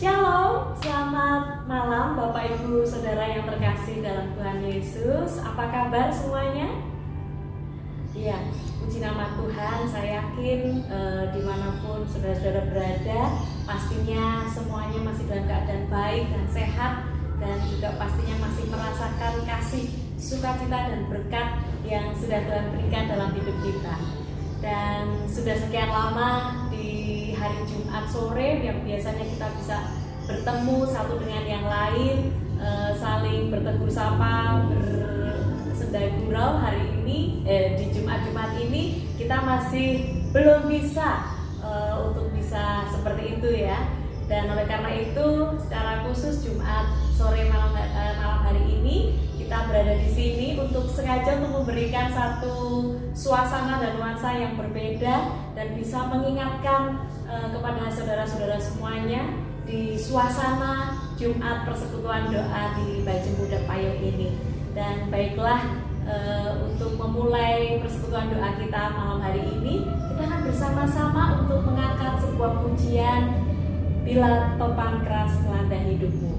Shalom, selamat malam Bapak Ibu Saudara yang terkasih dalam Tuhan Yesus. Apa kabar semuanya? Ya, puji nama Tuhan. Saya yakin dimanapun saudara-saudara berada, pastinya semuanya masih dalam keadaan baik dan sehat, dan juga pastinya masih merasakan kasih, sukacita dan berkat yang sudah Tuhan berikan dalam hidup kita. Dan sudah sekian lama di hari Jumat sore yang biasanya kita bisa bertemu satu dengan yang lain, saling bertegur sapa, bersenda gurau. Hari ini di Jumat-Jumat ini kita masih belum bisa untuk bisa seperti itu ya. Dan oleh karena itu secara khusus Jumat sore malam hari ini kita berada di sini untuk sengaja untuk memberikan satu suasana dan nuansa yang berbeda dan bisa mengingatkan kepada saudara-saudara semuanya di suasana Jumat Persekutuan Doa di Bajem Muda Payung ini. Dan baiklah, untuk memulai persekutuan doa kita malam hari ini, kita akan bersama-sama untuk mengangkat sebuah pujian, Bila Topang Keras Melanda Hidupmu.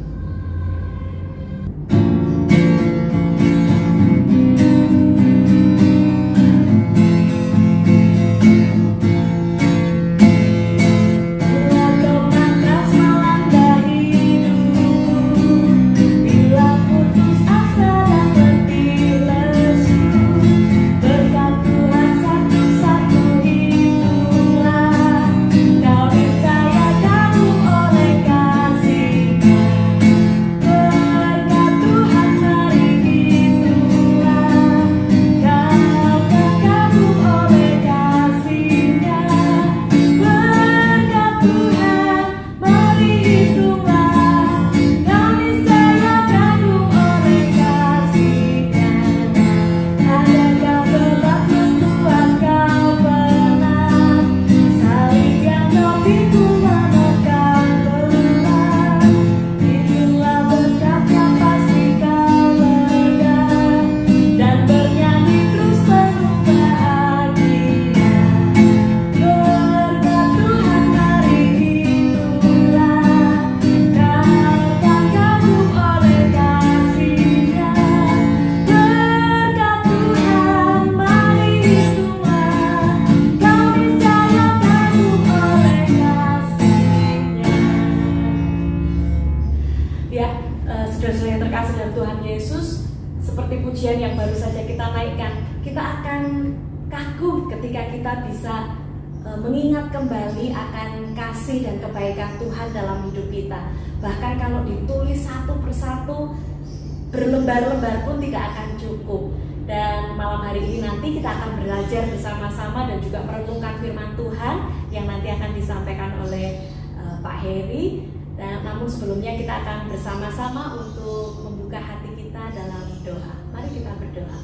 Yang baru saja kita naikkan, kita akan kagum ketika kita bisa mengingat kembali akan kasih dan kebaikan Tuhan dalam hidup kita. Bahkan kalau ditulis satu persatu, berlembar-lembar pun tidak akan cukup. Dan malam hari ini nanti kita akan belajar bersama-sama dan juga merenungkan firman Tuhan yang nanti akan disampaikan oleh Pak Heri. Dan namun sebelumnya kita akan bersama-sama untuk membuka hati kita dalam doa. Mari kita berdoa.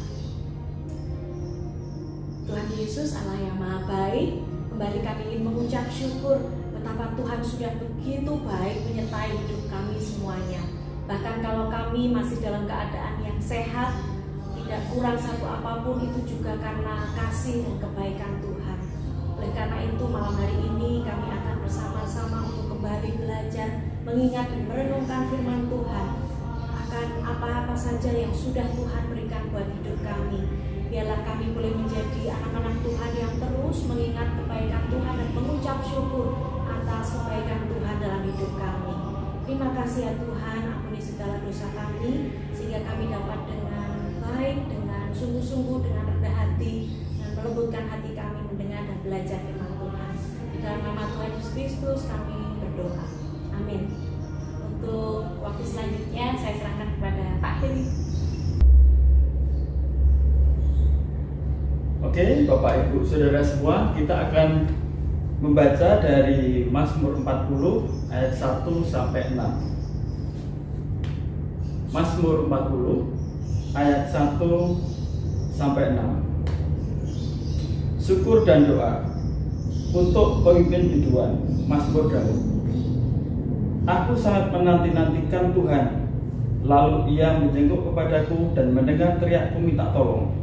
Tuhan Yesus, Allah yang Maha Baik, kembali kami ingin mengucap syukur betapa Tuhan sudah begitu baik menyertai hidup kami semuanya. Bahkan kalau kami masih dalam keadaan yang sehat, tidak kurang satu apapun, itu juga karena kasih dan kebaikan Tuhan. Oleh karena itu malam hari ini kami akan bersama-sama untuk kembali belajar, mengingat dan merenungkan firman Tuhan akan apa-apa saja yang sudah Tuhan berikan buat hidup kami. Biarlah kami boleh menjadi anak-anak Tuhan yang terus mengingat kebaikan Tuhan dan mengucap syukur atas kebaikan Tuhan dalam hidup kami. Terima kasih ya Tuhan, ampuni segala dosa kami, sehingga kami dapat dengan baik, dengan sungguh-sungguh, dengan rendah hati, dan melembutkan hati kami mendengar dan belajar firman Tuhan. Di dalam nama Tuhan Yesus Kristus kami berdoa. Amin. Untuk waktu selanjutnya saya serahkan kepada Pak Heri. Oke, Bapak Ibu Saudara semua, kita akan membaca dari Mazmur 40 ayat 1 sampai 6. Mazmur 40 ayat 1 sampai 6. Syukur dan doa untuk pemimpin biduan, Mazmur Daud. Aku sangat menanti-nantikan Tuhan, lalu Ia menjenguk kepadaku dan mendengar teriakku minta tolong.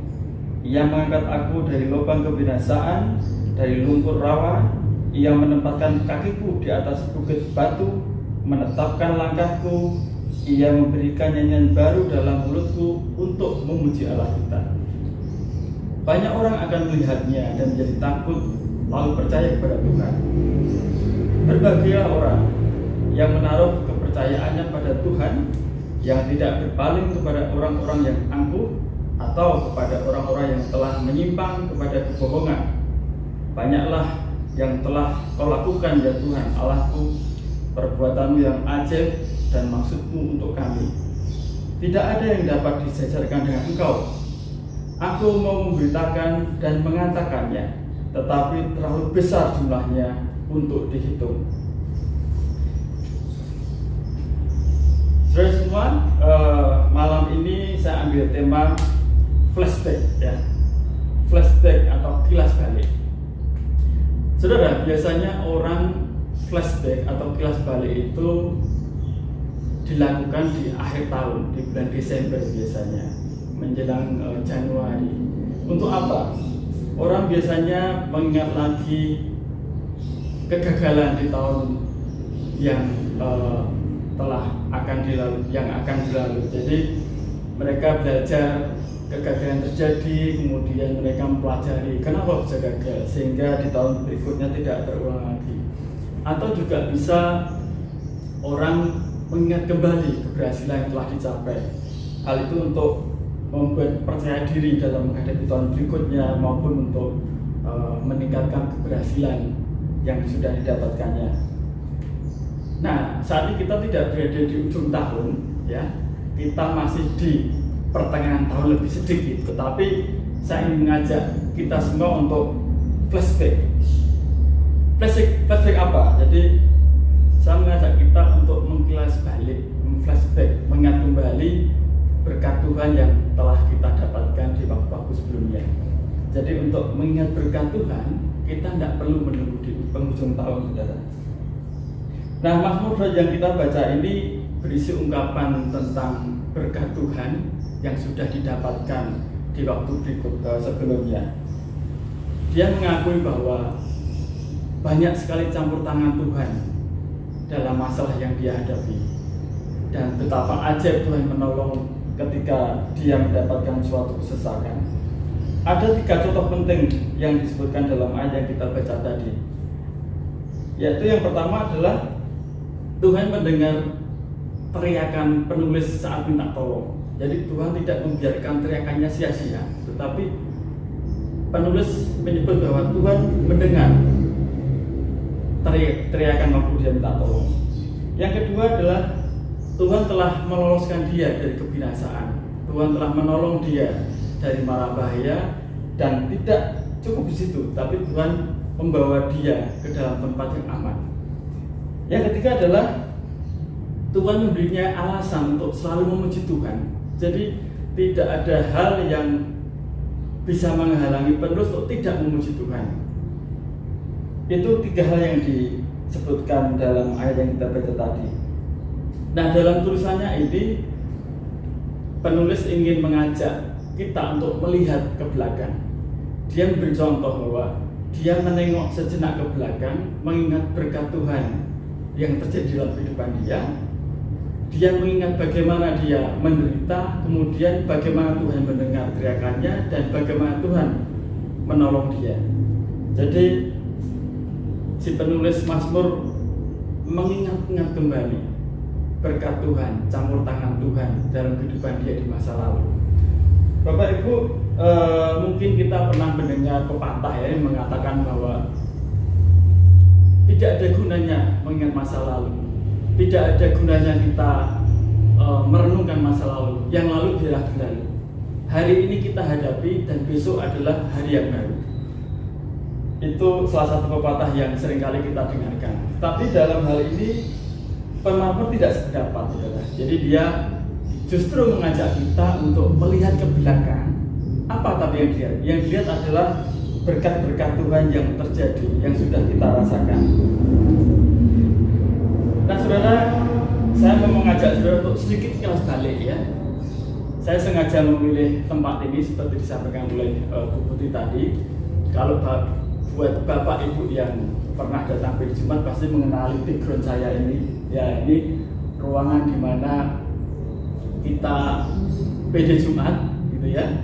Ia mengangkat aku dari lubang kebinasaan, dari lumpur rawa. Ia menempatkan kakiku di atas bukit batu, menetapkan langkahku, Ia memberikan nyanyian baru dalam mulutku untuk memuji Allah kita. Banyak orang akan melihatnya dan menjadi takut lalu percaya kepada Tuhan. Berbahagialah orang yang menaruh kepercayaannya pada Tuhan, yang tidak berpaling kepada orang-orang yang angkuh atau kepada orang-orang yang telah menyimpang kepada kebohongan. Banyaklah yang telah kau lakukan ya Tuhan Allahku, perbuatanmu yang ajaib dan maksudmu untuk kami. Tidak ada yang dapat disejarkan dengan Engkau. Aku mau memberitakan dan mengatakannya, tetapi terlalu besar jumlahnya untuk dihitung. Saudara semua, malam ini saya ambil tema flashback, ya, flashback atau kilas balik. Saudara, biasanya orang flashback atau kilas balik itu dilakukan di akhir tahun, di bulan Desember biasanya, menjelang Januari. Untuk apa? Orang biasanya mengingat lagi kegagalan di tahun yang akan dilalui. Jadi mereka belajar kegagalan terjadi, kemudian mereka mempelajari kenapa bisa gagal, sehingga di tahun berikutnya tidak terulang lagi. Atau juga bisa orang mengingat kembali keberhasilan yang telah dicapai. Hal itu untuk membuat percaya diri dalam menghadapi tahun berikutnya, maupun untuk meningkatkan keberhasilan yang sudah didapatkannya. Nah, saat ini kita tidak berada di ujung tahun, ya, kita masih di pertengahan tahun lebih sedikit, tetapi saya ingin mengajak kita semua untuk flashback. Flashback apa? Jadi saya mengajak kita untuk mengkilas balik, flashback, mengingat kembali berkat Tuhan yang telah kita dapatkan di waktu-waktu sebelumnya. Jadi untuk mengingat berkat Tuhan, kita tidak perlu menunggu di penghujung tahun, saudara. Nah, Mazmur yang kita baca ini berisi ungkapan tentang berkat Tuhan yang sudah didapatkan di waktu sebelumnya. Dia mengakui bahwa banyak sekali campur tangan Tuhan dalam masalah yang dia hadapi, dan betapa ajaib Tuhan menolong ketika dia mendapatkan suatu kesesakan. Ada 3 contoh penting yang disebutkan dalam ayat yang kita baca tadi, yaitu yang pertama adalah Tuhan mendengar teriakan penulis saat minta tolong. Jadi Tuhan tidak membiarkan teriakannya sia-sia, tetapi penulis menyebut bahwa Tuhan mendengar teriakan waktu dia minta tolong. Yang kedua adalah Tuhan telah meloloskan dia dari kebinasaan. Tuhan telah menolong dia dari mara bahaya, dan tidak cukup di situ, tapi Tuhan membawa dia ke dalam tempat yang aman. Yang ketiga adalah Tuhan memberinya alasan untuk selalu memuji Tuhan. Jadi tidak ada hal yang bisa menghalangi penulis untuk tidak memuji Tuhan. Itu 3 hal yang disebutkan dalam ayat yang kita baca tadi. Nah, dalam tulisannya ini penulis ingin mengajak kita untuk melihat ke belakang. Dia memberi contoh bahwa dia menengok sejenak ke belakang, mengingat berkat Tuhan yang terjadi dalam kehidupan dia. Dia mengingat bagaimana dia menderita, kemudian bagaimana Tuhan mendengar teriakannya, dan bagaimana Tuhan menolong dia. Jadi si penulis Mazmur mengingat-ingat kembali berkat Tuhan, campur tangan Tuhan dalam kehidupan dia di masa lalu. Bapak Ibu, mungkin kita pernah mendengar pepatah yang mengatakan bahwa tidak ada gunanya mengingat masa lalu, tidak ada gunanya kita merenungkan masa lalu. Yang lalu biarlah berlalu. Hari ini kita hadapi, dan besok adalah hari yang baru. Itu salah satu pepatah yang seringkali kita dengarkan. Tapi dalam hal ini Mazmur tidak sependapat, saudara. Jadi dia justru mengajak kita untuk melihat ke belakang. Apa tapi yang dilihat? Yang dilihat adalah berkat-berkat Tuhan yang terjadi, yang sudah kita rasakan. Nah, saudara, saya mau mengajak saudara untuk sedikit kilas balik, ya. Saya sengaja memilih tempat ini seperti disampaikan oleh Bu Putri tadi. Kalau buat Bapak Ibu yang pernah datang ke Jumat pasti mengenali background saya ini, Ya, ini ruangan di mana kita PD Jumat gitu ya.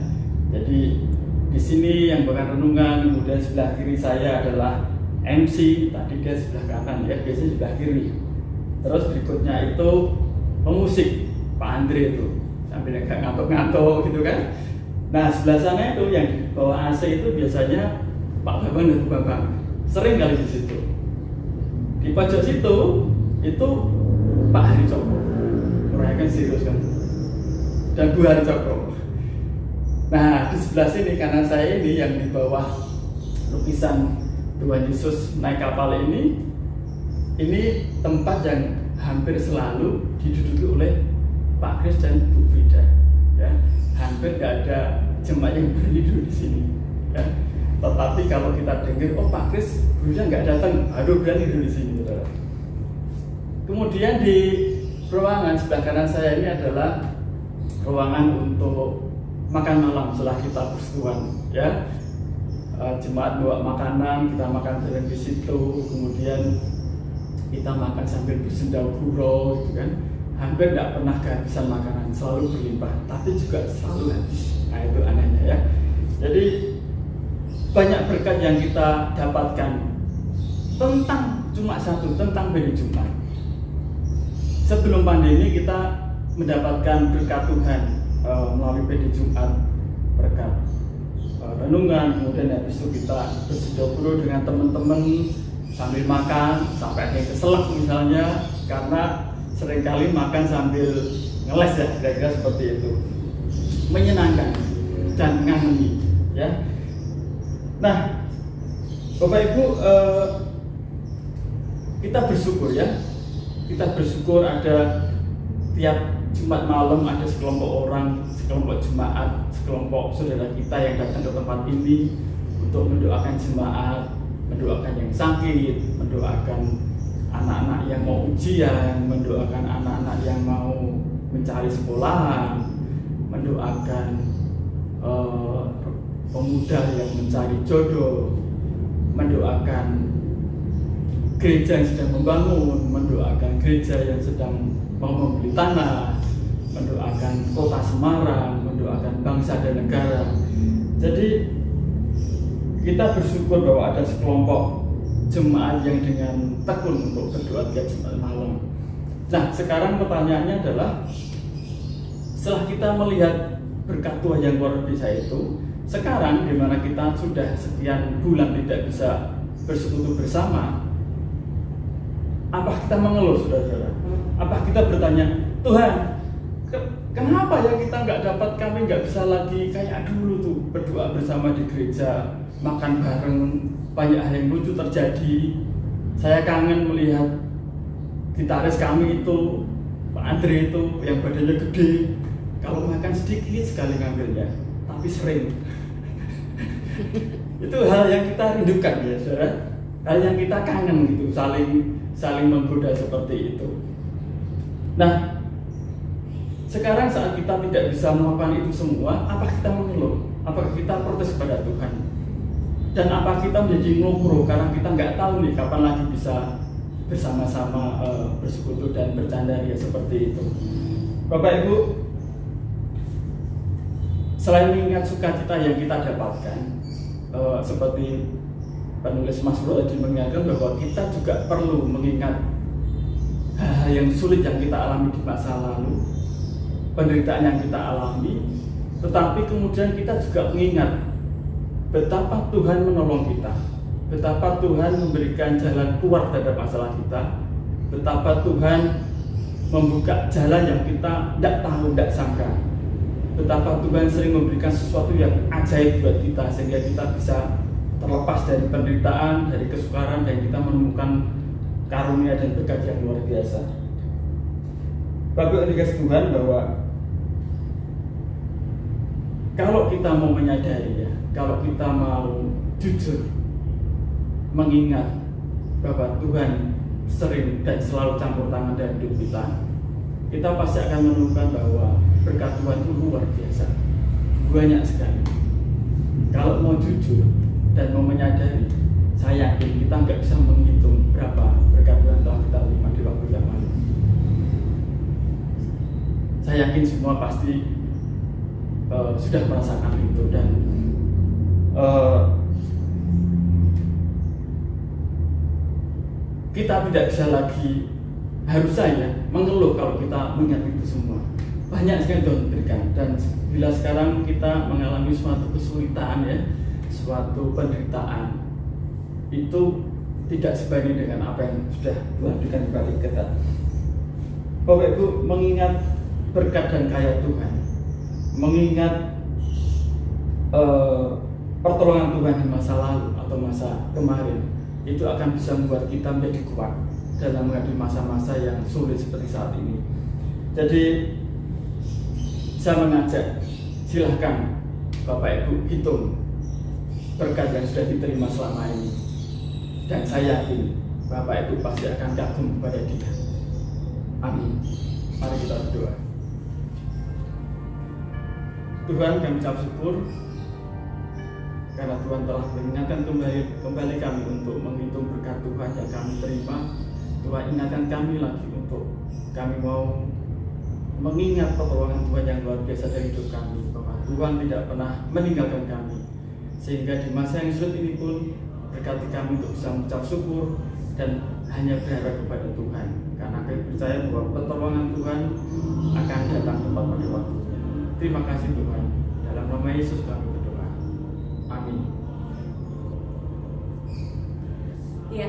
Jadi di sini yang bakal renungan, kemudian sebelah kiri saya adalah MC, tadi dia sebelah kanan ya, biasanya sebelah kiri. Terus berikutnya itu pemusik Pak Andre itu sambil agak ngantuk-ngantuk gitu kan. Nah sebelah sana itu yang di bawah AC itu biasanya Pak Bambang dan Bu Bambang, sering kali di situ. Di pojok situ itu Pak Hari Cokro, orangnya kan serius kan, dan Bu Hari Cokro. Nah di sebelah sini kanan saya ini yang di bawah lukisan Tuhan Yesus naik kapal ini tempat yang hampir selalu diduduki oleh Pak Kris dan Bu Frida. Ya, hampir nggak ada jemaat yang berani duduk di sini. Ya. Tetapi kalau kita dengar, oh Pak Kris, Bu Frida nggak datang, aduh berani duduk di sini. Saudara. Kemudian di ruangan sebelah kanan saya ini adalah ruangan untuk makan malam setelah kita persekutuan. Ya, jemaat bawa makanan, kita makan bareng di situ, kemudian kita makan sambil bersendau gurau gitu kan. Hampir tidak pernah kehabisan makanan, selalu berlimpah, tapi juga selalu habis. Nah itu anehnya ya. Jadi banyak berkat yang kita dapatkan tentang PD Jumat. Sebelum pandemi kita mendapatkan berkat Tuhan melalui PD Jumat, berkat renungan, kemudian habis itu kita bersendau dengan teman-teman sambil makan, sampai ada yang keselak misalnya, karena seringkali makan sambil ngeles ya, kira-kira seperti itu. Menyenangkan dan ngangeni ya. Nah, Bapak Ibu, kita bersyukur ya. Kita bersyukur ada tiap Jumat malam ada sekelompok orang, sekelompok jemaat, sekelompok saudara kita yang datang ke tempat ini untuk mendoakan jemaat, mendoakan yang sakit, mendoakan anak-anak yang mau ujian, mendoakan anak-anak yang mau mencari sekolahan, mendoakan pemuda yang mencari jodoh, mendoakan gereja yang sedang membangun, mendoakan gereja yang sedang mau membeli tanah, mendoakan kota Semarang, mendoakan bangsa dan negara. Jadi kita bersyukur bahwa ada sekelompok jemaat yang dengan tekun untuk berdoa tiap Jumat malam. Nah, sekarang pertanyaannya adalah, setelah kita melihat berkat Tuhan yang luar biasa itu, sekarang di mana kita sudah sekian bulan tidak bisa bersekutu bersama, apa kita mengeluh, saudara-saudara? Apa kita bertanya, Tuhan, kenapa ya kita kami nggak bisa lagi kayak dulu tuh berdoa bersama di gereja, makan bareng, banyak hal yang lucu terjadi. Saya kangen melihat gitaris kami itu, Pak Andre itu, yang badannya gede, kalau makan sedikit sekali ngambilnya, tapi sering. Itu hal yang kita rindukan ya, saudara. Hal yang kita kangen gitu, saling menggoda seperti itu. Nah, sekarang saat kita tidak bisa melakukan itu semua, apa kita mengeluh? Apakah kita protes kepada Tuhan? Dan apa kita menjadi ngokro karena kita nggak tahu nih kapan lagi bisa bersama-sama bersekutu dan bercanda ya seperti itu. Bapak Ibu, selain mengingat sukacita yang kita dapatkan, seperti penulis Mazmur tadi mengingatkan bahwa kita juga perlu mengingat hal-hal yang sulit yang kita alami di masa lalu, penderitaan yang kita alami, tetapi kemudian kita juga mengingat betapa Tuhan menolong kita, betapa Tuhan memberikan jalan keluar dari masalah kita, betapa Tuhan membuka jalan yang kita tidak tahu, tidak sangka, betapa Tuhan sering memberikan sesuatu yang ajaib buat kita sehingga kita bisa terlepas dari penderitaan, dari kesukaran, dan kita menemukan karunia dan berkat yang luar biasa. Bapak dikasih Tuhan bahwa kalau kita mau menyadari ya, kalau kita mau jujur mengingat bahwa Tuhan sering dan selalu campur tangan dalam hidup kita pasti akan menemukan bahwa berkat Tuhan itu luar biasa, banyak sekali. Kalau mau jujur dan mau menyadari, saya yakin kita nggak bisa menghitung berapa berkat Tuhan telah kita terima di waktu yang lalu. Saya yakin semua pasti sudah merasakan itu, dan kita tidak bisa lagi, harus saya mengeluh kalau kita mengingat itu semua. Banyak sekali Tuhan berikan, dan bila sekarang kita mengalami suatu kesulitan ya, suatu penderitaan, itu tidak sebanding dengan apa yang sudah Tuhan berikan kepada kita. Bapak Ibu, mengingat berkat dan karya Tuhan, mengingat pertolongan Tuhan di masa lalu atau masa kemarin, itu akan bisa membuat kita menjadi kuat dalam menghadapi masa-masa yang sulit seperti saat ini. Jadi saya mengajak, silahkan Bapak Ibu hitung berkat yang sudah diterima selama ini, dan saya yakin Bapak Ibu pasti akan kagum kepada Dia. Amin. Mari kita berdoa. Tuhan, kami ucap syukur karena Tuhan telah mengingatkan kembali kami untuk menghitung berkat Tuhan yang kami terima. Tuhan ingatkan kami lagi untuk kami mau mengingat pertolongan Tuhan yang luar biasa dari hidup kami, bahwa Tuhan tidak pernah meninggalkan kami, sehingga di masa yang sulit ini pun berkati kami untuk bisa mengucap syukur dan hanya berharap kepada Tuhan, karena kami percaya bahwa pertolongan Tuhan akan datang tepat pada waktunya. Terima kasih Tuhan, dalam nama Yesus kami berdoa. Amin. Ya,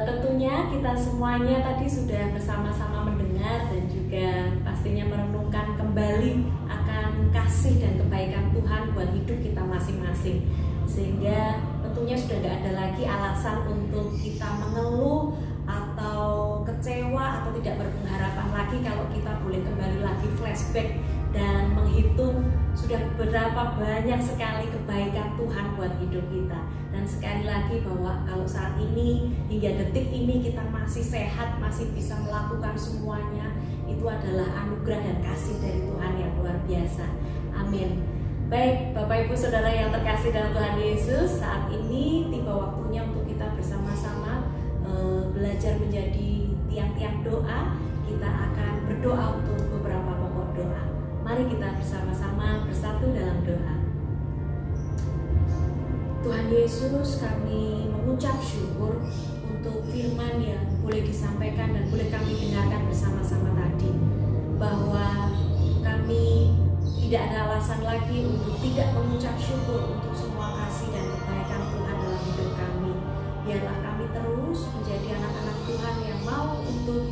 tentunya kita semuanya tadi sudah bersama-sama mendengar dan juga pastinya merenungkan kembali akan kasih dan kebaikan Tuhan buat hidup kita masing-masing, sehingga tentunya sudah tidak ada lagi alasan untuk kita mengeluh atau kecewa atau tidak berpengharapan lagi kalau kita boleh kembali lagi flashback dan menghitung sudah berapa banyak sekali kebaikan Tuhan buat hidup kita. Dan sekali lagi bahwa kalau saat ini hingga detik ini kita masih sehat, masih bisa melakukan semuanya, itu adalah anugerah dan kasih dari Tuhan yang luar biasa. Amin. Baik Bapak Ibu Saudara yang terkasih dalam Tuhan Yesus, saat ini tiba waktunya untuk kita bersama-sama belajar menjadi tiang-tiang doa. Kita akan berdoa untuk beberapa pokok doa. Mari kita bersama-sama bersatu dalam doa. Tuhan Yesus, kami mengucap syukur untuk firman yang boleh disampaikan dan boleh kami dengarkan bersama-sama tadi, bahwa kami tidak ada alasan lagi untuk tidak mengucap syukur untuk semua kasih dan kebaikan Tuhan dalam hidup kami. Biarlah kami terus menjadi anak-anak Tuhan yang mau untuk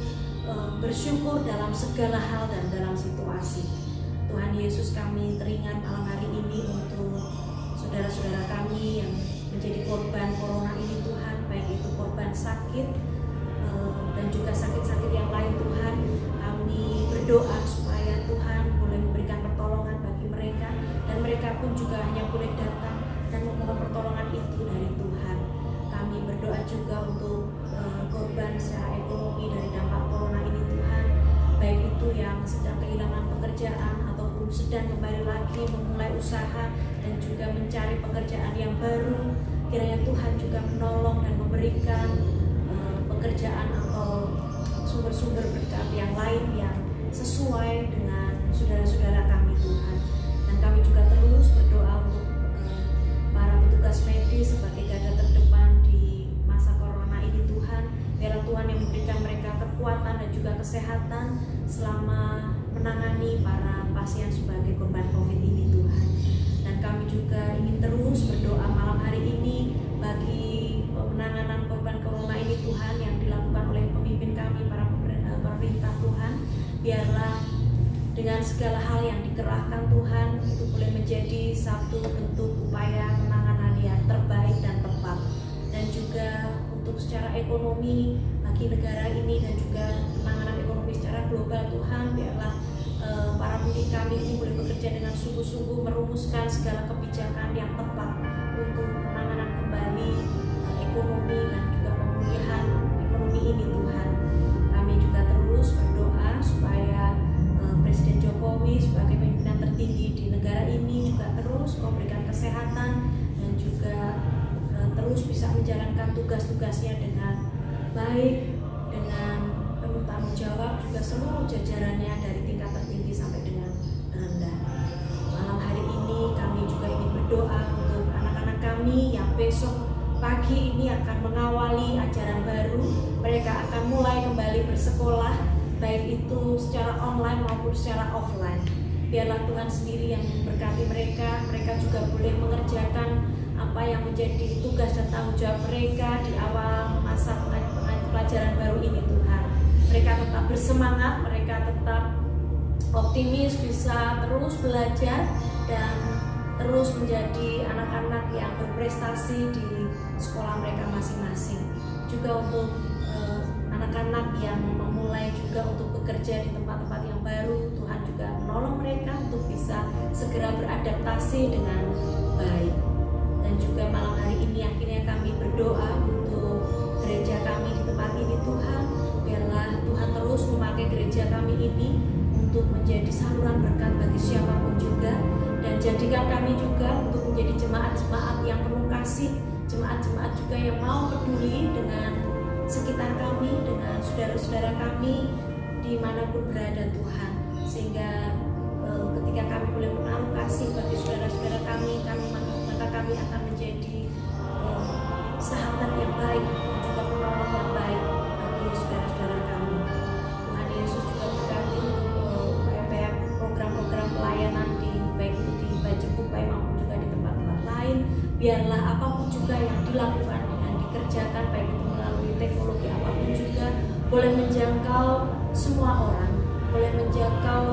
bersyukur dalam segala hal dan dalam situasi. Tuhan Yesus, kami teringat malam hari ini untuk saudara-saudara kami yang menjadi korban corona ini Tuhan, baik itu korban sakit dan juga sakit-sakit yang lain Tuhan. Kami berdoa supaya Tuhan boleh memberikan pertolongan bagi mereka, dan mereka pun juga hanya boleh datang dan memohon pertolongan itu dari Tuhan. Kami berdoa juga untuk korban secara ekonomi dari dampak corona ini Tuhan, baik itu yang sedang kehilangan pekerjaan ataupun sedang kembali lagi memulai usaha dan juga mencari pekerjaan yang baru. Kiranya Tuhan juga menolong dan memberikan pekerjaan atau sumber-sumber berkat yang lain yang sesuai dengan saudara-saudara kami Tuhan. Dan kami juga terus berdoa untuk para petugas medis sebagai garda terdepan di masa corona ini Tuhan. Biarlah Tuhan yang memberikan mereka kekuatan dan juga kesehatan selama menangani para pasien sebagai korban COVID ini Tuhan. Dan kami juga ingin terus berdoa malam hari ini bagi penanganan korban corona ini Tuhan yang dilakukan oleh pemimpin kami, para pemerintah Tuhan. Biarlah dengan segala hal yang dikerahkan Tuhan itu boleh menjadi satu bentuk upaya penanganan yang terbaik dan tepat. Dan juga untuk secara ekonomi bagi negara ini dan juga penanganan ekonomi secara global Tuhan, biarlah para pemimpin kami ini boleh bekerja dengan sungguh-sungguh merumuskan segala kebijakan yang tepat untuk penanganan kembali ekonomi dan juga pemulihan ekonomi ini Tuhan. Kami juga terus berdoa supaya Presiden Jokowi sebagai pimpinan tertinggi di negara ini juga terus memberikan kesehatan dan juga terus bisa menjalankan tugas-tugasnya dengan baik, dengan penuh tanggung jawab, juga seluruh jajarannya dari tingkat tertinggi sampai kami yang besok pagi ini akan mengawali ajaran baru. Mereka akan mulai kembali bersekolah, baik itu secara online maupun secara offline. Biarlah Tuhan sendiri yang memberkati mereka. Mereka juga boleh mengerjakan apa yang menjadi tugas dan tanggung jawab mereka di awal masa pelajaran baru ini, Tuhan. Mereka tetap bersemangat, mereka tetap optimis, bisa terus belajar dan terus menjadi anak-anak yang berprestasi di sekolah mereka masing-masing. Juga untuk anak-anak yang memulai juga untuk bekerja di tempat-tempat yang baru, Tuhan juga menolong mereka untuk bisa segera beradaptasi dengan baik. Dan juga malam hari ini akhirnya kami berdoa untuk gereja kami di tempat ini, Tuhan. Biarlah Tuhan terus memakai gereja kami ini untuk menjadi saluran berkat bagi siapapun juga, dan jadikan kami juga untuk menjadi jemaat-jemaat yang penuh kasih, jemaat-jemaat juga yang mau peduli dengan sekitar kami, dengan saudara-saudara kami dimanapun berada, Tuhan. Sehingga ketika kami boleh menaruh kasih bagi saudara-saudara kami maka kami akan menjadi sahabat yang baik, juga penolong yang baik bagi saudara-saudara kami. Tuhan Yesus juga berkati program-program pelayanan baik itu di Bajebupai maupun juga di tempat-tempat lain. Biarlah apapun juga yang dilakukan dan dikerjakan, baik itu melalui teknologi apapun juga, boleh menjangkau semua orang, boleh menjangkau